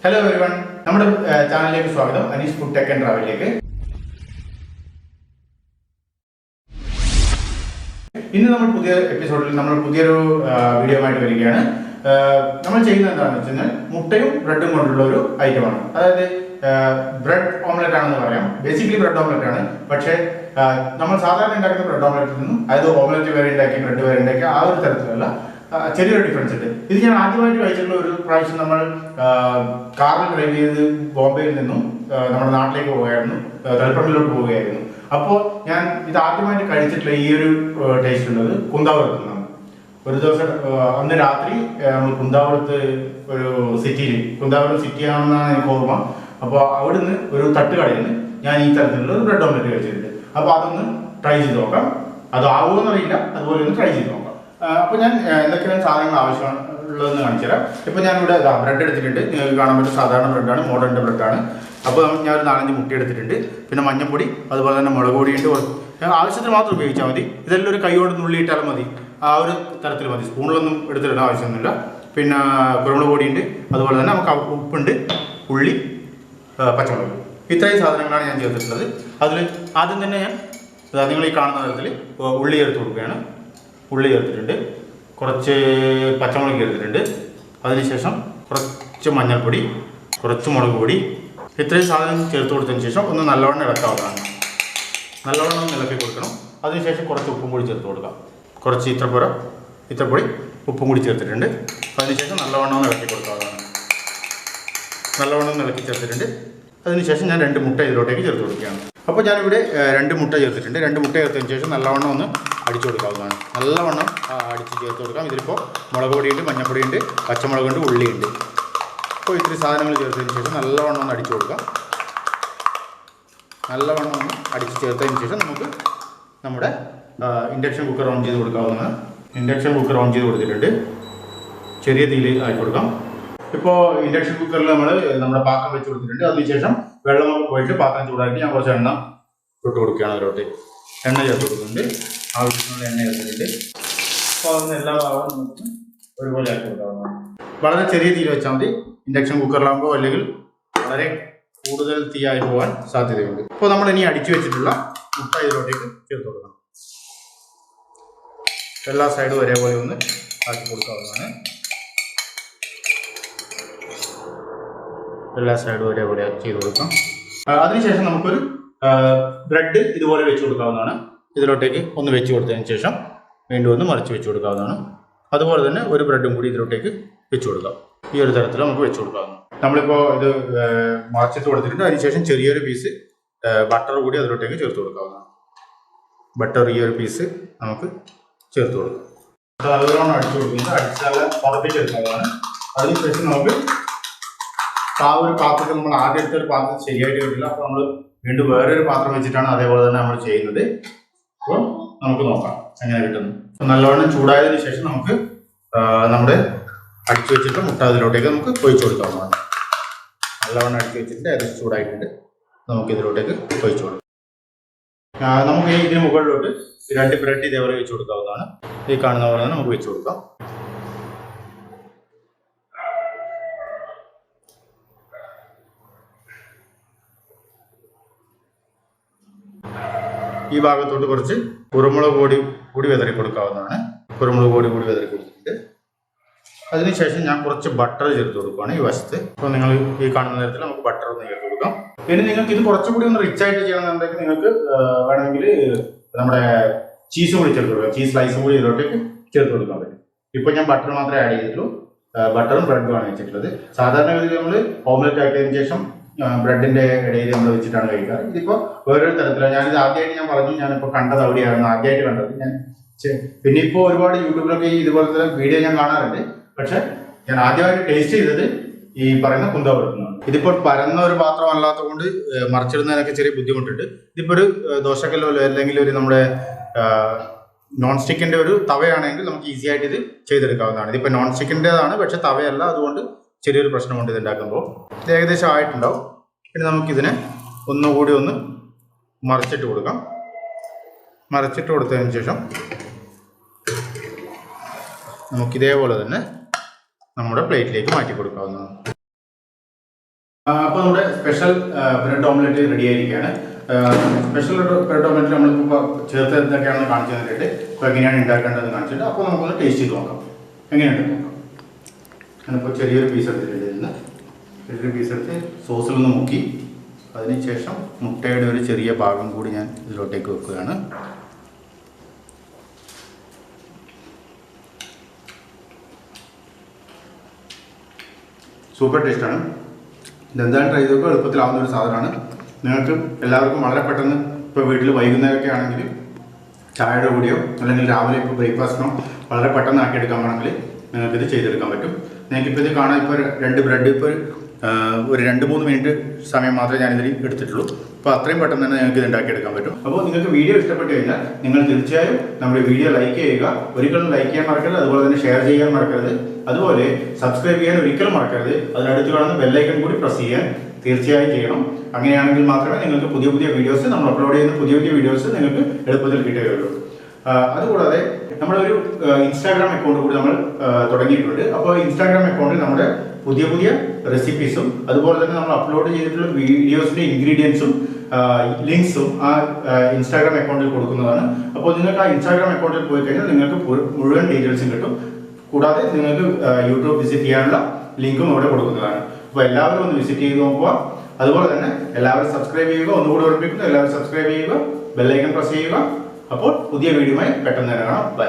Hello everyone, നമ്മുടെ ചാനലിലേക്ക് സ്വാഗതം. അനീഷ് ഫുഡ് ടെക് ആൻഡ് ട്രാവലിലേക്ക്. ഇന്ന് നമ്മൾ പുതിയ എപ്പിസോഡിൽ നമ്മൾ പുതിയൊരു വീഡിയോ ആയിട്ട് വരികയാണ്. നമ്മൾ ചെയ്യുന്നത് എന്താണെന്ന് വെച്ച് കഴിഞ്ഞാൽ മുട്ടയും ബ്രെഡും കൊണ്ടുള്ള ഒരു ഐറ്റമാണ്. അതായത് ബ്രെഡ് ഓംലെറ്റ് ആണെന്ന് പറയാം. ബേസിക്കലി ബ്രെഡ് ഓംലെറ്റ് ആണ്. പക്ഷേ നമ്മൾ സാധാരണ ഉണ്ടാക്കുന്ന ബ്രെഡ് ഓംലെറ്റിൽ നിന്നും അതായത് ഓംലെറ്റ് വേറെ ഉണ്ടാക്കി ബ്രെഡ് വേറെ ഉണ്ടാക്കി ആ ഒരു തരത്തിലുള്ള ചെറിയൊരു ഡിഫറൻസ് ഉണ്ട്. ഇത് ഞാൻ ആദ്യമായിട്ട് കഴിച്ചിട്ടുള്ള ഒരു പ്രാവശ്യം നമ്മൾ കാറിൽ ഡ്രൈവ് ചെയ്ത് ബോംബെയിൽ നിന്നും നമ്മുടെ നാട്ടിലേക്ക് പോവുകയായിരുന്നു, തളിപ്പറമ്പിലോട്ട് പോവുകയായിരുന്നു. അപ്പോൾ ഞാൻ ഇത് ആദ്യമായിട്ട് കഴിച്ചിട്ടുള്ള ഈ ഒരു ടേസ്റ്റ് ഉള്ളത് കുന്താപുരത്ത് നിന്നാണ്. ഒരു ദിവസം അന്ന് രാത്രി നമ്മൾ കുന്താപുരത്ത് ഒരു സിറ്റിയിൽ, കുന്താപുരം സിറ്റി ആണെന്നാണ് എനിക്ക് ഓർമ്മ. അപ്പോൾ അവിടുന്ന് ഒരു തട്ടുകടയിൽ നിന്ന് ഞാൻ ഈ തരത്തിലുള്ള ഒരു ബ്രെഡ് ഓംലെറ്റ് കഴിച്ചിട്ടുണ്ട്. അപ്പോൾ അതൊന്ന് ട്രൈ ചെയ്ത് നോക്കാം. അത് ആവുമെന്നറിയില്ല, അതുപോലെ ഒന്ന് ട്രൈ ചെയ്ത് നോക്കാം. അപ്പോൾ ഞാൻ എന്തൊക്കെയാണ് സാധനങ്ങൾ ആവശ്യമുള്ളതെന്ന് കാണിച്ചു തരാം. ഇപ്പോൾ ഞാനിവിടെ ബ്രെഡ് എടുത്തിട്ടുണ്ട്. നിങ്ങൾക്ക് കാണാൻ പറ്റും സാധാരണ ബ്രെഡാണ്, മോഡേൺ ബ്രെഡാണ്. അപ്പോൾ ഞാൻ ഒരു 4-5 മുട്ട എടുത്തിട്ടുണ്ട്. പിന്നെ മഞ്ഞപ്പൊടി, അതുപോലെ തന്നെ മുളക് പൊടിയുണ്ട്. ആവശ്യത്തിന് മാത്രം ഉപയോഗിച്ചാൽ മതി. ഇതെല്ലാം ഒരു കൈയോട് നുള്ളിയിട്ടാലും മതി, ആ ഒരു തരത്തിൽ മതി. സ്പൂണിലൊന്നും എടുത്തിടേണ്ട ആവശ്യമൊന്നുമില്ല. പിന്നെ കുരുമുളക് പൊടിയുണ്ട്, അതുപോലെ തന്നെ നമുക്ക് ഉപ്പുണ്ട്, ഉള്ളി, പച്ചമുളക്, ഇത്രയും സാധനങ്ങളാണ് ഞാൻ ചേർത്തിട്ടുള്ളത്. അതിൽ ആദ്യം തന്നെ ഞാൻ നിങ്ങൾ ഈ കാണുന്ന തരത്തിൽ ഉള്ളി ചേർത്ത് കൊടുക്കുകയാണ്. ഉള്ളി ചേർത്തിട്ടുണ്ട്, കുറച്ച് പച്ചമുളക് ചേർത്തിട്ടുണ്ട്. അതിനുശേഷം കുറച്ച് മഞ്ഞൾപ്പൊടി, കുറച്ച് മുളക് പൊടി, ഇത്രയും സാധനം ചേർത്ത് കൊടുത്തതിന് ശേഷം ഒന്ന് നല്ലവണ്ണം ഇളക്കാവുന്നതാണ്. നല്ലവണ്ണം ഒന്ന് ഇളക്കി കൊടുക്കണം. അതിനുശേഷം കുറച്ച് ഉപ്പും കൂടി ചേർത്ത് കൊടുക്കാം. കുറച്ച് ഇത്രപ്പൊടി ഉപ്പും കൂടി ചേർത്തിട്ടുണ്ട്. അതിനുശേഷം നല്ലവണ്ണം ഒന്ന് ഇളക്കി കൊടുക്കാവുന്നതാണ്. നല്ലവണ്ണം ഒന്ന് ഇളക്കി ചേർത്തിട്ടുണ്ട്. അതിനുശേഷം ഞാൻ 2 മുട്ട ഇതിലോട്ടേക്ക് ചേർത്ത് കൊടുക്കുകയാണ്. അപ്പോൾ ഞാനിവിടെ 2 മുട്ട ചേർത്തിട്ടുണ്ട്. 2 മുട്ട ചേർത്തതിന് ശേഷം നല്ലവണ്ണം ഒന്ന് അടിച്ചു കൊടുക്കാവുന്നതാണ്. നല്ലവണ്ണം അടിച്ച് ചേർത്ത് കൊടുക്കാം. ഇതിലിപ്പോൾ മുളക് പൊടിയുണ്ട്, മഞ്ഞൾപ്പൊടിയുണ്ട്, പച്ചമുളകുണ്ട്, ഉള്ളിയുണ്ട്. അപ്പോൾ ഇത്തിരി സാധനങ്ങൾ ചേർത്തതിന് ശേഷം നല്ലവണ്ണം ഒന്ന് അടിച്ചു കൊടുക്കാം. നല്ലവണ്ണം ഒന്ന് അടിച്ച് ചേർത്തതിന് ശേഷം നമുക്ക് നമ്മുടെ ഇൻഡക്ഷൻ കുക്കർ ഓൺ ചെയ്ത് കൊടുക്കാവുന്നതാണ്. ഇൻഡക്ഷൻ കുക്കർ ഓൺ ചെയ്ത് കൊടുത്തിട്ടുണ്ട്. ചെറിയ തീയിൽ ആക്കി കൊടുക്കാം. ഇപ്പോൾ ഇൻഡക്ഷൻ കുക്കറിൽ നമ്മുടെ പാത്രം വെച്ച് കൊടുത്തിട്ടുണ്ട്. അതിനുശേഷം വെള്ളമൊക്കെ പോയിട്ട് പാത്രം ചൂടാക്കി ഞാൻ കുറച്ച് എണ്ണ ഇട്ട് കൊടുക്കുകയാണ്. അതിലോട്ട് എണ്ണ ചേർത്ത് കൊടുക്കുന്നുണ്ട്. ആവശ്യത്തിനുള്ള എണ്ണ ചേർത്തിട്ടുണ്ട്. അപ്പോൾ അതൊന്ന് എല്ലാ ഭാഗവും നമുക്ക് ഒരുപോലെ ആക്കി കൊടുക്കാവുന്നതാണ്. വളരെ ചെറിയ തീയിൽ വെച്ചാൽ മതി. ഇൻഡക്ഷൻ കുക്കറിലാകുമ്പോൾ അല്ലെങ്കിൽ വളരെ കൂടുതൽ തീയായി പോകാൻ സാധ്യതയുണ്ട്. അപ്പോൾ നമ്മൾ ഇനി അടിച്ചു വെച്ചിട്ടുള്ള മുട്ട ഇതിലോട്ടേക്ക് ചേർത്ത് കൊടുക്കണം. എല്ലാ സൈഡും ഒരേപോലെ ഒന്ന് ആക്കി കൊടുക്കാവുന്നതാണ്. എല്ലാ സൈഡും ഒരേപോലെ ചെയ്ത് കൊടുക്കാം. അതിനുശേഷം നമുക്കൊരു ബ്രെഡ് ഇതുപോലെ വെച്ച് കൊടുക്കാവുന്നതാണ്. ഇതിലോട്ടേക്ക് ഒന്ന് വെച്ച് കൊടുത്തതിന് ശേഷം വീണ്ടും ഒന്ന് മറിച്ച് വെച്ച് കൊടുക്കാവുന്നതാണ്. അതുപോലെ തന്നെ ഒരു ബ്രെഡും കൂടി ഇതിലോട്ടേക്ക് വെച്ച് കൊടുക്കാം. ഈ ഒരു തരത്തിൽ നമുക്ക് വെച്ച് കൊടുക്കാവുന്നതാണ്. നമ്മളിപ്പോൾ ഇത് മറിച്ചിട്ട് കൊടുത്തിട്ടുണ്ട്. അതിനുശേഷം ചെറിയൊരു പീസ് ബട്ടർ കൂടി അതിലോട്ടേക്ക് ചേർത്ത് കൊടുക്കാവുന്നതാണ്. ബട്ടർ ഈ ഒരു പീസ് നമുക്ക് ചേർത്ത് കൊടുക്കാം. നല്ലോണം അടിച്ചു കൊടുക്കുന്നത് അടിച്ചാൽ ഉറപ്പിച്ചെടുക്കാവുന്നതാണ്. അതിനുശേഷം നമുക്ക് ആ ഒരു പാത്രത്തിൽ നമ്മൾ ആദ്യം എടുത്തൊരു പാത്രം ശരിയായിട്ട് കിട്ടില്ല. അപ്പോൾ നമ്മൾ വീണ്ടും വേറൊരു പാത്രം വെച്ചിട്ടാണ് അതേപോലെ തന്നെ നമ്മൾ ചെയ്യുന്നത്. അപ്പോൾ നമുക്ക് നോക്കാം എങ്ങനെ കിട്ടുന്നു. നല്ലവണ്ണം ചൂടായതിനു ശേഷം നമുക്ക് നമ്മുടെ അടിച്ചു വെച്ചിട്ട് മുട്ട അതിലോട്ടേക്ക് നമുക്ക് ഒഴിച്ചു കൊടുക്കാവുന്നതാണ്. നല്ലവണ്ണം അടിച്ചു വെച്ചിട്ട് ഏകദേശം ചൂടായിട്ടുണ്ട്. നമുക്ക് ഇതിലോട്ടേക്ക് ഒഴിച്ചു കൊടുക്കാം. നമുക്ക് ഇതിന് മുകളിലോട്ട് 2 ബ്രെഡ് ഇതേപോലെ വെച്ച് കൊടുക്കാവുന്നതാണ്. ഈ കാണുന്ന പോലെ തന്നെ നമുക്ക് വെച്ച് കൊടുക്കാം. ഈ ഭാഗത്തോട്ട് കുറച്ച് കുരുമുളക് പൊടി കൂടി വിതറി കൊടുക്കാവുന്നതാണ്. കുരുമുളക് പൊടി കൂടി വിതറി കൊടുത്തിട്ടുണ്ട്. അതിനുശേഷം ഞാൻ കുറച്ച് ബട്ടർ ചേർത്ത് കൊടുക്കുകയാണ് ഈ വശത്ത്. അപ്പോൾ നിങ്ങൾ ഈ കാണുന്ന തരത്തിൽ നമുക്ക് ബട്ടർ ഒന്ന് ചേർത്ത് കൊടുക്കാം. ഇനി നിങ്ങൾക്ക് ഇത് കുറച്ചുകൂടി ഒന്ന് റിച്ച് ആയിട്ട് ചെയ്യണമെന്നുണ്ടെങ്കിൽ നിങ്ങൾക്ക് വേണമെങ്കിൽ നമ്മുടെ ചീസും കൂടി ചേർത്ത് കൊടുക്കാം. ചീസ് സ്ലൈസും കൂടി ഇതിലോട്ടേക്ക് ചേർത്ത് കൊടുക്കാൻ പറ്റും. ഇപ്പോൾ ഞാൻ ബട്ടർ മാത്രമേ ആഡ് ചെയ്തിട്ടുള്ളൂ. ബട്ടറും ബ്രെഡുമാണ് വെച്ചിട്ടുള്ളത്. സാധാരണ ഗതിയിൽ നമ്മൾ ഓംലെറ്റ് ആക്കിയതിന് ശേഷം ബ്രെഡിന്റെ ഇടയിൽ നമ്മൾ വെച്ചിട്ടാണ് കഴിക്കാറ്. ഇതിപ്പോൾ വേറൊരു തരത്തിലാണ്. ഞാനിത് ആദ്യമായിട്ട് പറഞ്ഞു, ഞാനിപ്പോൾ കണ്ടത് അവിടെയായിരുന്നു ആദ്യമായിട്ട് കണ്ടത് ഞാൻ. പിന്നെ ഇപ്പോൾ ഒരുപാട് യൂട്യൂബിലൊക്കെ ഇതുപോലത്തെ വീഡിയോ ഞാൻ കാണാറുണ്ട്. പക്ഷെ ഞാൻ ആദ്യമായിട്ട് ടേസ്റ്റ് ചെയ്തത് ഈ പറയുന്ന കുന്താപുരത്തുനിന്നാണ്. ഇതിപ്പോൾ പരന്ന ഒരു പാത്രം അല്ലാത്തത് കൊണ്ട് മറിച്ചിടുന്നതിനൊക്കെ ചെറിയ ബുദ്ധിമുട്ടുണ്ട്. ഇതിപ്പോൾ ഒരു ദോശക്കല്ലോ അല്ലെങ്കിൽ ഒരു നമ്മുടെ നോൺ സ്റ്റിക്കിന്റെ ഒരു തവയാണെങ്കിൽ നമുക്ക് ഈസി ആയിട്ട് ഇത് ചെയ്തെടുക്കാവുന്നതാണ്. ഇതിപ്പോൾ നോൺ സ്റ്റിക്കിൻ്റെതാണ്, പക്ഷെ തവയല്ല. അതുകൊണ്ട് ചെറിയൊരു പ്രശ്നമുണ്ട് ഇത് ഉണ്ടാക്കുമ്പോൾ. ഇത് ഏകദേശം ആയിട്ടുണ്ടാവും. പിന്നെ നമുക്കിതിനെ ഒന്നുകൂടി ഒന്ന് മറിച്ചിട്ട് കൊടുക്കാം. മറിച്ചിട്ട് കൊടുത്തതിന് ശേഷം നമുക്കിതേപോലെ തന്നെ നമ്മുടെ പ്ലേറ്റിലേക്ക് മാറ്റി കൊടുക്കാവുന്നതാണ്. അപ്പോൾ നമ്മുടെ സ്പെഷ്യൽ ബ്രെഡ് ഓംലെറ്റ് റെഡി ആയിരിക്കുകയാണ്. സ്പെഷ്യൽ ബ്രെഡ് ഓംലെറ്റ് നമ്മളിപ്പോൾ ചേർത്ത് എന്തൊക്കെയാണെന്ന് കാണിച്ചു തന്നിട്ട് ഇപ്പോൾ എങ്ങനെയാണ് ഉണ്ടാക്കേണ്ടതെന്ന് കാണിച്ചിട്ട് അപ്പോൾ നമുക്കൊന്ന് ടേസ്റ്റ് ചെയ്ത് നോക്കാം. എങ്ങനെയുണ്ട് നോക്കാം. ഞാനിപ്പോൾ ചെറിയൊരു പീസ് എടുത്തിട്ടുണ്ട്. ഇതിൽ ചെറിയൊരു പീസ് എടുത്ത് സോസിലൊന്ന് മുക്കി അതിനുശേഷം മുട്ടയുടെ ഒരു ചെറിയ ഭാഗം കൂടി ഞാൻ ഇതിലോട്ടേക്ക് വെക്കുകയാണ്. സൂപ്പർ ടേസ്റ്റാണ്. ഇതെന്തായാലും ട്രൈ ചെയ്തപ്പോൾ എളുപ്പത്തിലാവുന്ന ഒരു സാധനമാണ്. നിങ്ങൾക്ക് എല്ലാവർക്കും വളരെ പെട്ടെന്ന് ഇപ്പോൾ വീട്ടിൽ വൈകുന്നേരമൊക്കെ ആണെങ്കിൽ ചായയുടെ കൂടിയോ അല്ലെങ്കിൽ രാവിലെ ഇപ്പോൾ ബ്രേക്ക്ഫാസ്റ്റിനോ വളരെ പെട്ടെന്ന് ആക്കിയെടുക്കാൻ വേണമെങ്കിൽ നിങ്ങൾക്കിത് ചെയ്തെടുക്കാൻ പറ്റും. നിങ്ങൾക്കിപ്പോൾ ഇത് കാണാൻ ഇപ്പോൾ 2 ബ്രെഡ് ഇപ്പോൾ ഒരു 2-3 മിനിറ്റ് സമയം മാത്രമേ ഞാനിതിൽ എടുത്തിട്ടുള്ളൂ. അപ്പോൾ അത്രയും പെട്ടെന്ന് തന്നെ നിങ്ങൾക്ക് ഇത് ഉണ്ടാക്കിയെടുക്കാൻ പറ്റും. അപ്പോൾ നിങ്ങൾക്ക് വീഡിയോ ഇഷ്ടപ്പെട്ട് കഴിഞ്ഞാൽ നിങ്ങൾ തീർച്ചയായും നമ്മുടെ വീഡിയോ ലൈക്ക് ചെയ്യുക. ഒരിക്കലും ലൈക്ക് ചെയ്യാൻ മറക്കരുത്. അതുപോലെ തന്നെ ഷെയർ ചെയ്യാൻ മറക്കരുത്. അതുപോലെ സബ്സ്ക്രൈബ് ചെയ്യാൻ ഒരിക്കലും മറക്കരുത്. അതിനടുത്ത് കാണുന്ന ബെല്ലൈക്കൺ കൂടി പ്രസ് ചെയ്യാൻ തീർച്ചയായും ചെയ്യണം. അങ്ങനെയാണെങ്കിൽ മാത്രമേ നിങ്ങൾക്ക് പുതിയ വീഡിയോസ് നമ്മൾ അപ്ലോഡ് ചെയ്യുന്ന പുതിയ വീഡിയോസ് നിങ്ങൾക്ക് എളുപ്പത്തിൽ കിട്ടുകയുള്ളൂ. അതുകൂടാതെ നമ്മളൊരു ഇൻസ്റ്റാഗ്രാം അക്കൗണ്ട് കൂടി നമ്മൾ തുടങ്ങിയിട്ടുണ്ട്. അപ്പോൾ ഇൻസ്റ്റാഗ്രാം അക്കൗണ്ടിൽ നമ്മുടെ പുതിയ റെസിപ്പീസും അതുപോലെ തന്നെ നമ്മൾ അപ്ലോഡ് ചെയ്തിട്ടുള്ള വീഡിയോസിൻ്റെ ഇൻഗ്രീഡിയൻസും ലിങ്ക്സും ആ ഇൻസ്റ്റാഗ്രാം അക്കൗണ്ടിൽ കൊടുക്കുന്നതാണ്. അപ്പോൾ നിങ്ങൾക്ക് ആ ഇൻസ്റ്റാഗ്രാം അക്കൗണ്ടിൽ പോയി കഴിഞ്ഞാൽ നിങ്ങൾക്ക് മുഴുവൻ ഡീറ്റെയിൽസും കിട്ടും. കൂടാതെ നിങ്ങൾക്ക് യൂട്യൂബ് വിസിറ്റ് ചെയ്യാനുള്ള ലിങ്കും അവിടെ കൊടുക്കുന്നതാണ്. അപ്പോൾ എല്ലാവരും ഒന്ന് വിസിറ്റ് ചെയ്ത് നോക്കുക. അതുപോലെ തന്നെ എല്ലാവരും സബ്സ്ക്രൈബ് ചെയ്യുക. ഒന്നുകൂടി ഓർമ്മിപ്പിക്കുന്നു, എല്ലാവരും സബ്സ്ക്രൈബ് ചെയ്യുക, ബെല്ലൈക്കൺ പ്രസ് ചെയ്യുക. അപ്പോൾ പുതിയ വീഡിയോയുമായി പെട്ടെന്ന് തന്നെ കാണാം. ബൈ.